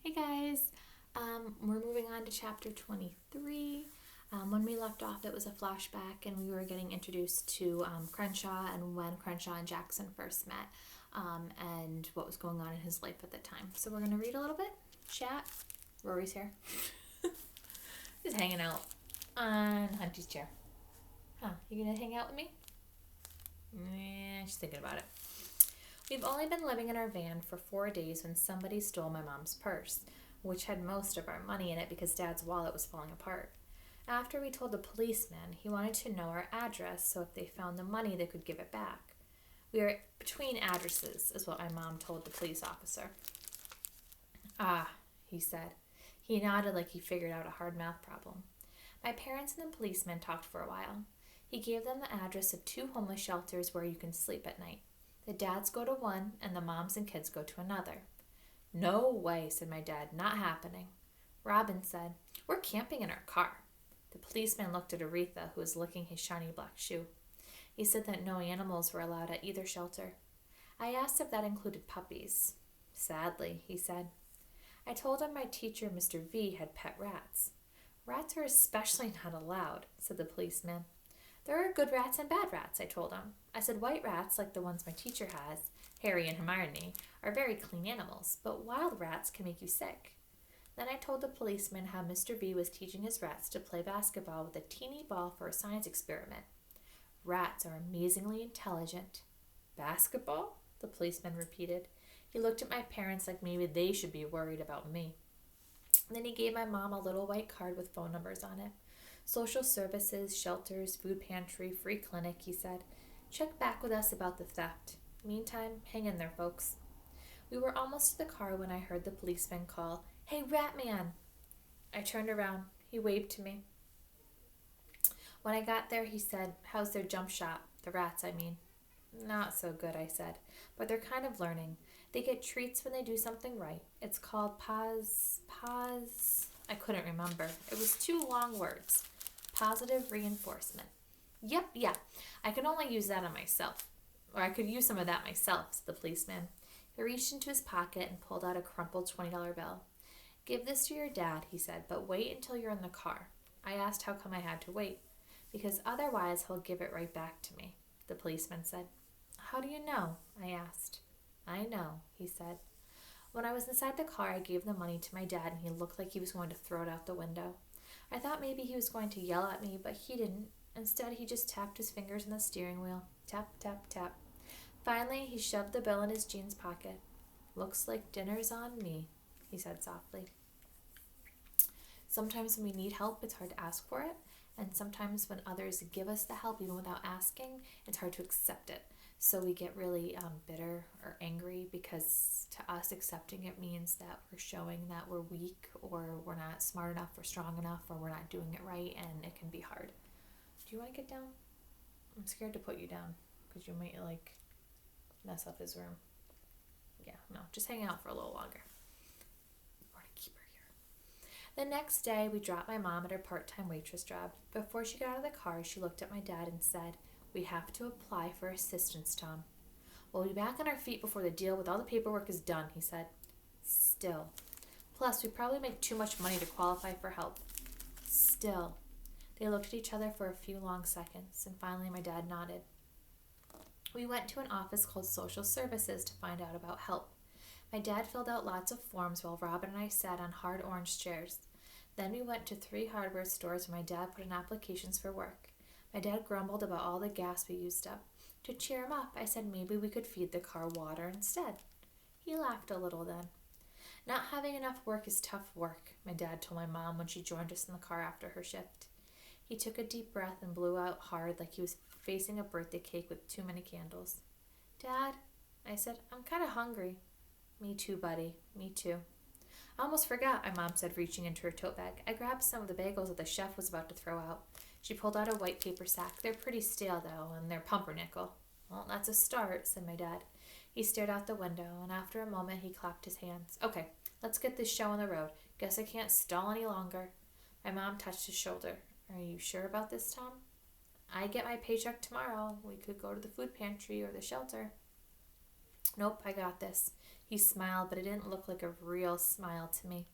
Hey guys, we're moving on to chapter 23. When we left off, it was a flashback, and we were getting introduced to Crenshaw and when Crenshaw and Jackson first met, and what was going on in his life at the time. So we're going to read a little bit, chat. Rory's here. He's hanging out on Hunty's chair. Huh, you going to hang out with me? She's thinking about it. We've only been living in our van for 4 days when somebody stole my mom's purse, which had most of our money in it because Dad's wallet was falling apart. After we told the policeman, he wanted to know our address so if they found the money they could give it back. We are between addresses, is what my mom told the police officer. Ah, he said. He nodded like he figured out a hard math problem. My parents and the policeman talked for a while. He gave them the address of 2 homeless shelters where you can sleep at night. The dads go to one, and the moms and kids go to another. No way, said my dad. Not happening. Robin said, we're camping in our car. The policeman looked at Aretha, who was licking his shiny black shoe. He said that no animals were allowed at either shelter. I asked if that included puppies. Sadly, he said. I told him my teacher, Mr. V, had pet rats. Rats are especially not allowed, said the policeman. There are good rats and bad rats, I told him. I said white rats, like the ones my teacher has, Harry and Hermione, are very clean animals, but wild rats can make you sick. Then I told the policeman how Mr. V was teaching his rats to play basketball with a teeny ball for a science experiment. Rats are amazingly intelligent. Basketball? The policeman repeated. He looked at my parents like maybe they should be worried about me. Then he gave my mom a little white card with phone numbers on it. Social services, shelters, food pantry, free clinic, he said. Check back with us about the theft. Meantime, hang in there, folks. We were almost to the car when I heard the policeman call, Hey, Ratman! I turned around. He waved to me. When I got there, he said, How's their jump shot? The rats, I mean. Not so good, I said, but they're kind of learning. They get treats when they do something right. It's called pause. I couldn't remember. It was 2 long words. Positive reinforcement. Yep, yeah. I could only use that on myself. Or I could use some of that myself, said the policeman. He reached into his pocket and pulled out a crumpled $20 bill. Give this to your dad, he said, but wait until you're in the car. I asked how come I had to wait. Because otherwise he'll give it right back to me, the policeman said. How do you know? I asked. I know, he said. When I was inside the car, I gave the money to my dad and he looked like he was going to throw it out the window. I thought maybe he was going to yell at me, but he didn't. Instead, he just tapped his fingers on the steering wheel. Tap, tap, tap. Finally, he shoved the bill in his jeans pocket. Looks like dinner's on me, he said softly. Sometimes when we need help, it's hard to ask for it. And sometimes when others give us the help, even without asking, it's hard to accept it. So we get really bitter or angry because to us accepting it means that we're showing that we're weak or we're not smart enough or strong enough or we're not doing it right, and it can be hard. Do you want to get down? I'm scared to put you down because you might mess up his room. Yeah, no, just hang out for a little longer. I want to keep her here. The next day, we dropped my mom at her part-time waitress job. Before she got out of the car, she looked at my dad and said, We have to apply for assistance, Tom. We'll be back on our feet before the deal with all the paperwork is done, he said. Still. Plus, we probably make too much money to qualify for help. Still. They looked at each other for a few long seconds, and finally my dad nodded. We went to an office called Social Services to find out about help. My dad filled out lots of forms while Robin and I sat on hard orange chairs. Then we went to 3 hardware stores where my dad put in applications for work. My dad grumbled about all the gas we used up. To cheer him up, I said maybe we could feed the car water instead. He laughed a little then. Not having enough work is tough work, my dad told my mom when she joined us in the car after her shift. He took a deep breath and blew out hard like he was facing a birthday cake with too many candles. Dad, I said, I'm kind of hungry. Me too, buddy. Me too. I almost forgot, my mom said, reaching into her tote bag. I grabbed some of the bagels that the chef was about to throw out. She pulled out a white paper sack. They're pretty stale, though, and they're pumpernickel. Well, that's a start, said my dad. He stared out the window, and after a moment he clapped his hands. Okay, let's get this show on the road. Guess I can't stall any longer. My mom touched his shoulder. Are you sure about this, Tom? I get my paycheck tomorrow. We could go to the food pantry or the shelter. Nope, I got this. He smiled, but it didn't look like a real smile to me.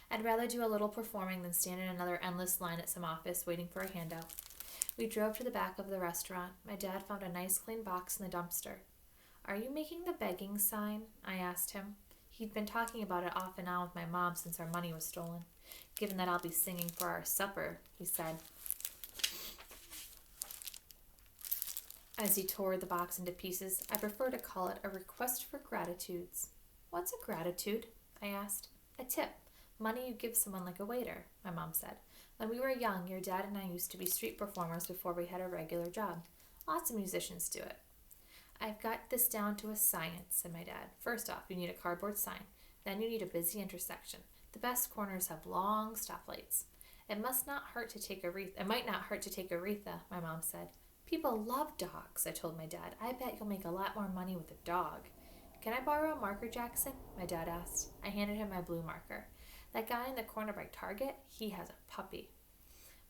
I'd rather do a little performing than stand in another endless line at some office waiting for a handout. We drove to the back of the restaurant. My dad found a nice clean box in the dumpster. "Are you making the begging sign?" I asked him. He'd been talking about it off and on with my mom since our money was stolen. "Given that I'll be singing for our supper," he said, as he tore the box into pieces. "I prefer to call it a request for gratitudes." "What's a gratitude?" I asked. "A tip. Money you give someone like a waiter," my mom said. "When we were young, your dad and I used to be street performers before we had a regular job. Lots of musicians do it." "I've got this down to a science," said my dad. "First off, you need a cardboard sign. Then you need a busy intersection. The best corners have long stoplights. It might not hurt to take Aretha, my mom said. "People love dogs," I told my dad. "I bet you'll make a lot more money with a dog." "Can I borrow a marker, Jackson?" my dad asked. I handed him my blue marker. "That guy in the corner by Target, he has a puppy."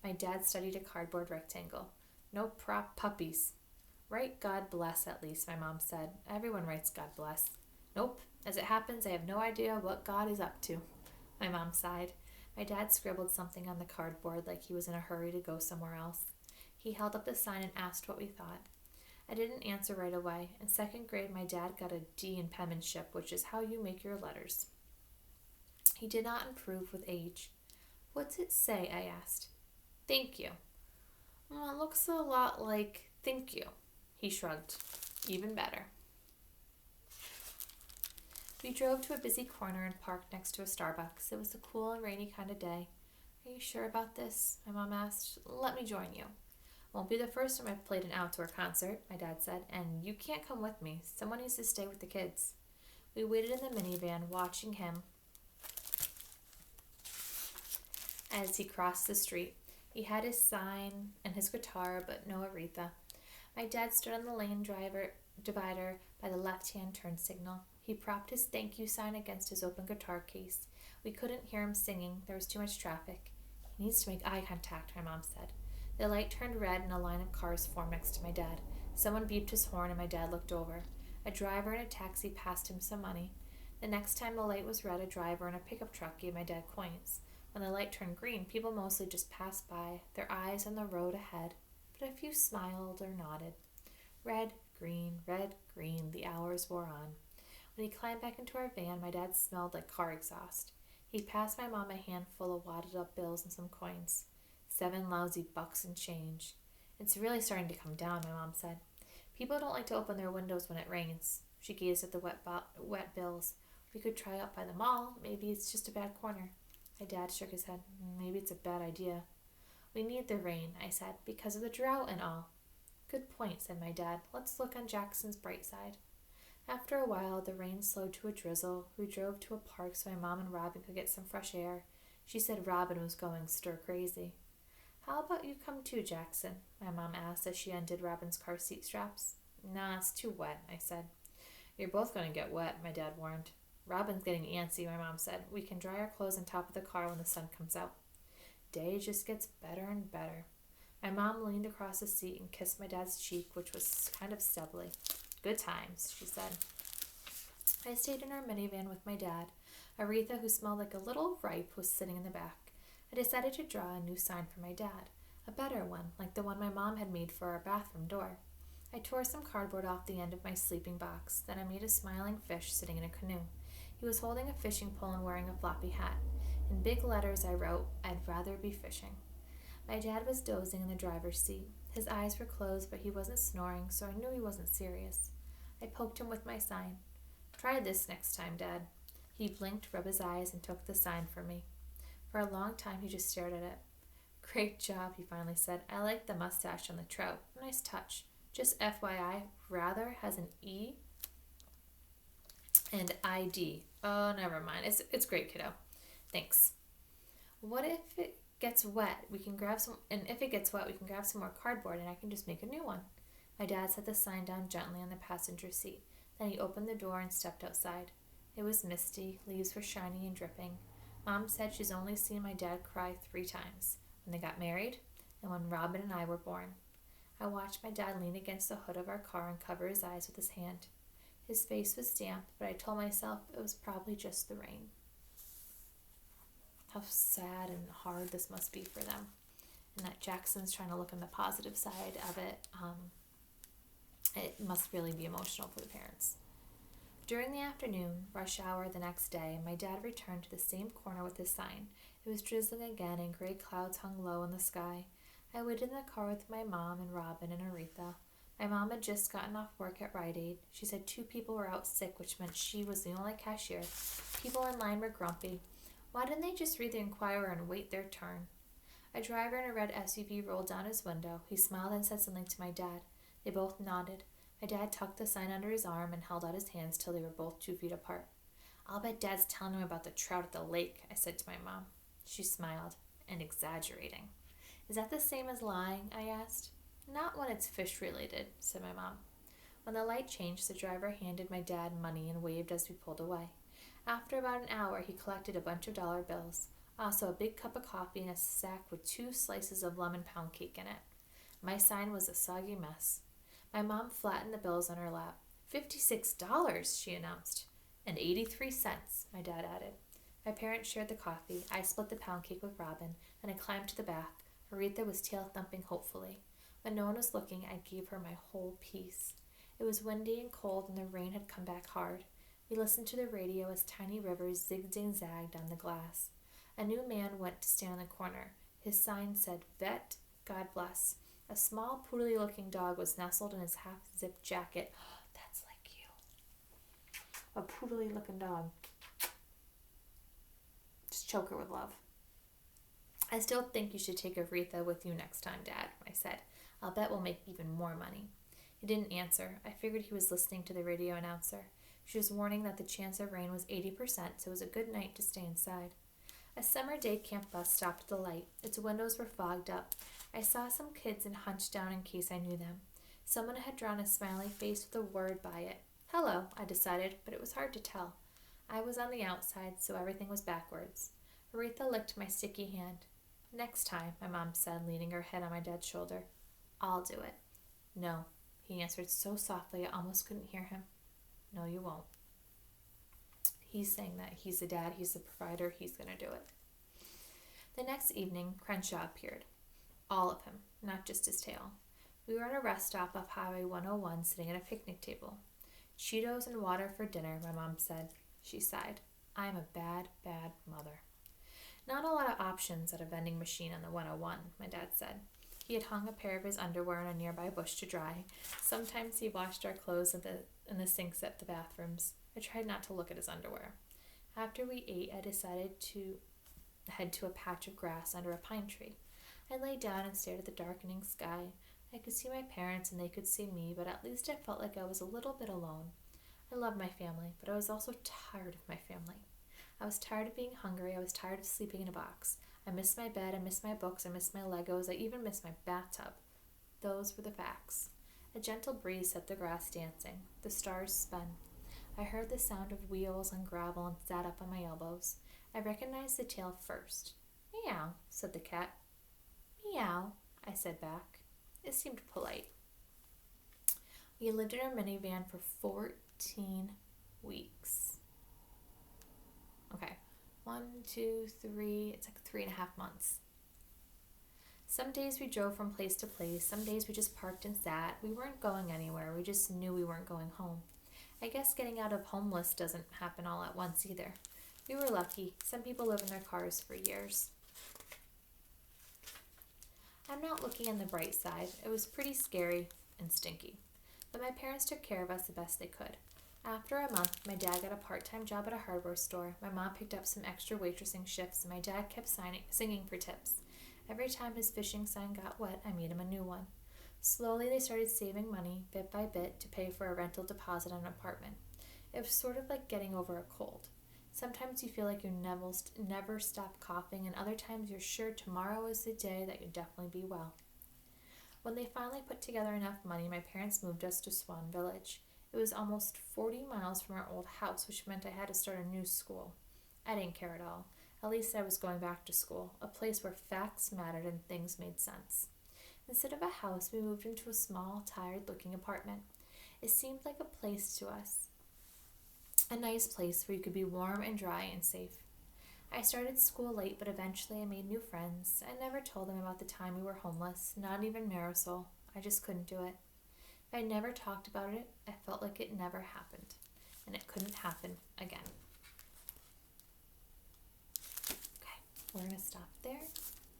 My dad studied a cardboard rectangle. "No prop puppies." "Write God bless at least," my mom said. "Everyone writes God bless." "Nope. As it happens, I have no idea what God is up to." My mom sighed. My dad scribbled something on the cardboard like he was in a hurry to go somewhere else. He held up the sign and asked what we thought. I didn't answer right away. In second grade, my dad got a D in penmanship, which is how you make your letters. He did not improve with age. "What's it say?" I asked. "Thank you." "Well, it looks a lot like thank you." He shrugged. "Even better." We drove to a busy corner and parked next to a Starbucks. It was a cool and rainy kind of day. "Are you sure about this?" my mom asked. "Let me join you." "Won't be the first time I've played an outdoor concert," my dad said, "and you can't come with me. Someone needs to stay with the kids." We waited in the minivan, watching him as he crossed the street. He had his sign and his guitar, but no Aretha. My dad stood on the lane divider by the left-hand turn signal. He propped his thank you sign against his open guitar case. We couldn't hear him singing. There was too much traffic. "He needs to make eye contact," my mom said. The light turned red and a line of cars formed next to my dad. Someone beeped his horn and my dad looked over. A driver in a taxi passed him some money. The next time the light was red, a driver in a pickup truck gave my dad coins. When the light turned green, people mostly just passed by, their eyes on the road ahead, but a few smiled or nodded. Red, green, the hours wore on. When he climbed back into our van, my dad smelled like car exhaust. He passed my mom a handful of wadded up bills and some coins. 7 lousy bucks and change. "It's really starting to come down," my mom said. "People don't like to open their windows when it rains." She gazed at the wet bills. "We could try up by the mall. Maybe it's just a bad corner." My dad shook his head. "Maybe it's a bad idea." "We need the rain," I said, "because of the drought and all." "Good point," said my dad. "Let's look on Jackson's bright side." After a while, the rain slowed to a drizzle. We drove to a park so my mom and Robin could get some fresh air. She said Robin was going stir-crazy. "How about you come too, Jackson?" my mom asked as she undid Robin's car seat straps. "Nah, it's too wet," I said. "You're both going to get wet," my dad warned. "Robin's getting antsy," my mom said. "We can dry our clothes on top of the car when the sun comes out." Day just gets better and better. My mom leaned across the seat and kissed my dad's cheek, which was kind of stubbly. "Good times," she said. I stayed in our minivan with my dad. Aretha, who smelled like a little ripe, was sitting in the back. I decided to draw a new sign for my dad, a better one, like the one my mom had made for our bathroom door. I tore some cardboard off the end of my sleeping box. Then I made a smiling fish sitting in a canoe. He was holding a fishing pole and wearing a floppy hat. In big letters I wrote, "I'd rather be fishing." My dad was dozing in the driver's seat. His eyes were closed, but he wasn't snoring, so I knew he wasn't serious. I poked him with my sign. "Try this next time, Dad." He blinked, rubbed his eyes, and took the sign from me. For a long time he just stared at it. "Great job," he finally said. "I like the mustache on the trout. Nice touch. Just FYI, rather has an E and ID. Oh, never mind. It's great, kiddo. Thanks." "What if it gets wet? We can grab some more cardboard and I can just make a new one." My dad set the sign down gently on the passenger seat. Then he opened the door and stepped outside. It was misty, leaves were shiny and dripping. Mom said she's only seen my dad cry 3 times, when they got married and when Robin and I were born. I watched my dad lean against the hood of our car and cover his eyes with his hand. His face was damp, but I told myself it was probably just the rain. How sad and hard this must be for them. And that Jackson's trying to look on the positive side of it. It must really be emotional for the parents. During the afternoon, rush hour the next day, my dad returned to the same corner with his sign. It was drizzling again and gray clouds hung low in the sky. I waited in the car with my mom and Robin and Aretha. My mom had just gotten off work at Rite Aid. She said 2 people were out sick, which meant she was the only cashier. People in line were grumpy. Why didn't they just read the Inquirer and wait their turn? A driver in a red SUV rolled down his window. He smiled and said something to my dad. They both nodded. My dad tucked the sign under his arm and held out his hands till they were both 2 feet apart. I'll bet Dad's telling him about the trout at the lake, I said to my mom. She smiled, and exaggerating. Is that the same as lying? I asked. Not when it's fish-related, said my mom. When the light changed, the driver handed my dad money and waved as we pulled away. After about an hour, he collected a bunch of dollar bills, also a big cup of coffee and a sack with 2 slices of lemon pound cake in it. My sign was a soggy mess. My mom flattened the bills on her lap. $56, she announced. And 83 cents, my dad added. My parents shared the coffee. I split the pound cake with Robin, and I climbed to the bath. Aretha was tail-thumping hopefully. When no one was looking, I gave her my whole piece. It was windy and cold, and the rain had come back hard. We listened to the radio as tiny rivers zigged and zagged on the glass. A new man went to stand in the corner. His sign said, Vet, God bless. A small, poodly-looking dog was nestled in his half-zipped jacket. That's like you. A poodly-looking dog. Just choke her with love. I still think you should take Aretha with you next time, Dad, I said. I'll bet we'll make even more money. He didn't answer. I figured he was listening to the radio announcer. She was warning that the chance of rain was 80%, so it was a good night to stay inside. A summer day camp bus stopped at the light. Its windows were fogged up. I saw some kids and hunched down in case I knew them. Someone had drawn a smiley face with a word by it. Hello, I decided, but it was hard to tell. I was on the outside, so everything was backwards. Aretha licked my sticky hand. Next time, my mom said, leaning her head on my dad's shoulder. I'll do it. No, he answered so softly I almost couldn't hear him. No, you won't. He's saying that he's the dad, he's the provider, he's going to do it. The next evening, Crenshaw appeared. All of him, not just his tail. We were at a rest stop off Highway 101 sitting at a picnic table. Cheetos and water for dinner, my mom said. She sighed. I am a bad, bad mother. Not a lot of options at a vending machine on the 101, my dad said. He had hung a pair of his underwear in a nearby bush to dry. Sometimes he washed our clothes in the sinks at the bathrooms. I tried not to look at his underwear. After we ate, I decided to head to a patch of grass under a pine tree. I lay down and stared at the darkening sky. I could see my parents and they could see me, but at least I felt like I was a little bit alone. I loved my family, but I was also tired of my family. I was tired of being hungry. I was tired of sleeping in a box. I missed my bed. I missed my books. I missed my Legos. I even missed my bathtub. Those were the facts. A gentle breeze set the grass dancing. The stars spun. I heard the sound of wheels on gravel and sat up on my elbows. I recognized the tail first. Meow, said the cat. Meow, I said back. It seemed polite. We lived in our minivan for 14 weeks. Okay, 1, 2, 3, it's like 3.5 months. Some days we drove from place to place. Some days we just parked and sat. We weren't going anywhere. We just knew we weren't going home. I guess getting out of homeless doesn't happen all at once either. We were lucky. Some people live in their cars for years. I'm not looking on the bright side. It was pretty scary and stinky. But my parents took care of us the best they could. After a month, my dad got a part-time job at a hardware store. My mom picked up some extra waitressing shifts, and my dad kept singing for tips. Every time his fishing sign got wet, I made him a new one. Slowly, they started saving money, bit by bit, to pay for a rental deposit on an apartment. It was sort of like getting over a cold. Sometimes you feel like you never stop coughing, and other times you're sure tomorrow is the day that you'll definitely be well. When they finally put together enough money, my parents moved us to Swan Village. It was almost 40 miles from our old house, which meant I had to start a new school. I didn't care at all. At least I was going back to school, a place where facts mattered and things made sense. Instead of a house, we moved into a small, tired-looking apartment. It seemed like a place to us. a nice place where you could be warm and dry and safe. I started school late, but eventually I made new friends. I never told them about the time we were homeless, not even Marisol. I just couldn't do it. If I never talked about it, I felt like it never happened, and it couldn't happen again. Okay, we're going to stop there.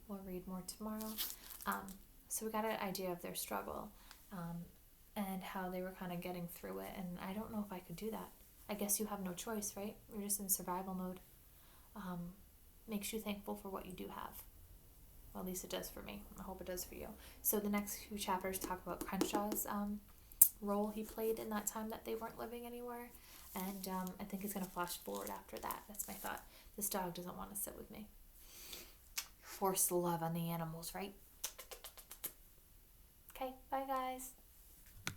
We'll read more tomorrow. So we got an idea of their struggle and how they were kind of getting through it, and I don't know if I could do that. I guess you have no choice, right? You're just in survival mode. Makes you thankful for what you do have. Well, at least it does for me. I hope it does for you. So the next few chapters talk about Crenshaw's role he played in that time that they weren't living anywhere. And I think it's going to flash forward after that. That's my thought. This dog doesn't want to sit with me. Force love on the animals, right? Okay, bye guys.